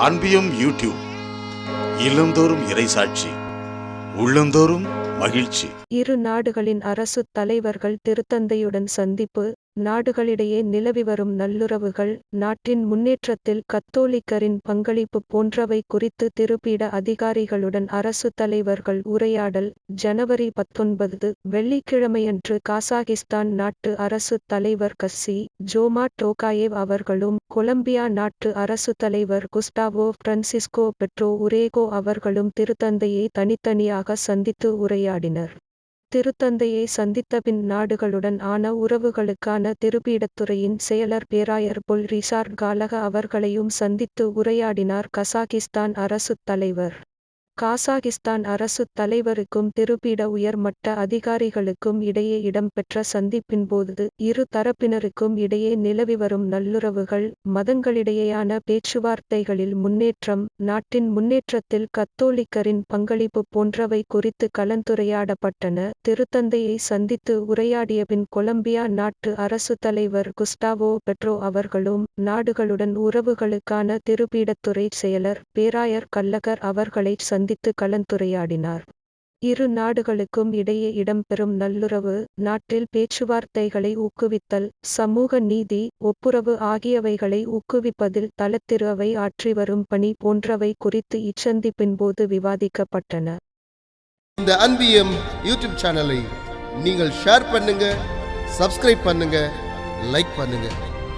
அன்பியும் YouTube இல்லந்தோறும் இறைசாட்சி உள்ளந்தோறும் மகிழ்ச்சி. இரு நாடுகளின் அரசு தலைவர்கள் திருத்தந்தையுடன் சந்திப்பு. நாடுகளிடையே நிலவி வரும் நல்லுறவுகள், நாட்டின் முன்னேற்றத்தில் கத்தோலிக்கரின் பங்களிப்பு போன்றவை குறித்து திருப்பீட அதிகாரிகளுடன் அரசு தலைவர்கள் உரையாடல். ஜனவரி 19 வெள்ளிக்கிழமையன்று கசாகிஸ்தான் நாட்டு அரசு தலைவர் கஸ்ஸி ஜோமா டோகாயேவ் அவர்களும் கொலம்பியா நாட்டு அரசு தலைவர் குஸ்டாவோ பிரான்சிஸ்கோ பெட்ரோ உரேகோ அவர்களும் திருத்தந்தையை தனித்தனியாக சந்தித்து உரையாடினர். திருத்தந்தையை சந்தித்தபின் நாடுகளுடன் ஆன உறவுகளுக்கான திருப்பீடத்துறையின் செயலர் பேராயர் பொல் ரிசார்ட் காலக அவர்களையும் சந்தித்து உரையாடினார் கசாகிஸ்தான் அரசு தலைவர். கசாகிஸ்தான் அரசு தலைவருக்கும் திருப்பீட உயர்மட்ட அதிகாரிகளுக்கும் இடையே இடம்பெற்ற சந்திப்பின்போது இரு தரப்பினருக்கும் இடையே நிலவி வரும் நல்லுறவுகள், மதங்களிடையேயான பேச்சுவார்த்தைகளில் முன்னேற்றம், நாட்டின் முன்னேற்றத்தில் கத்தோலிக்கரின் பங்களிப்பு போன்றவை குறித்து கலந்துரையாடப்பட்டன. திருத்தந்தையை சந்தித்து உரையாடியபின் கொலம்பியா நாட்டு அரசு தலைவர் குஸ்டாவோ பெட்ரோ அவர்களும் நாடுகளுடன் உறவுகளுக்கான திருப்பீடத்துறை செயலர் பேராயர் கல்லகர் அவர்களை சந்தித்து கலந்துரையாடினார். இரு நாடுகளுக்கும் இடையே இடம்பெறும் நல்லுறவு, நாட்டில் பேச்சுவார்த்தைகளை ஊக்குவித்தல், சமூக நீதி, ஒப்புரவு ஆகியவைகளை ஊக்குவிப்பதில் தலத்திரு அவை ஆற்றி வரும் பணி போன்றவை குறித்து இச்சந்திப்பின்போது விவாதிக்கப்பட்டன. இந்த அன்பியம் யூடியூப் சேனலை நீங்கள் ஷேர் பண்ணுங்க, சப்ஸ்கிரைப் பண்ணுங்க, லைக் பண்ணுங்க.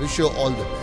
Wish you all the best.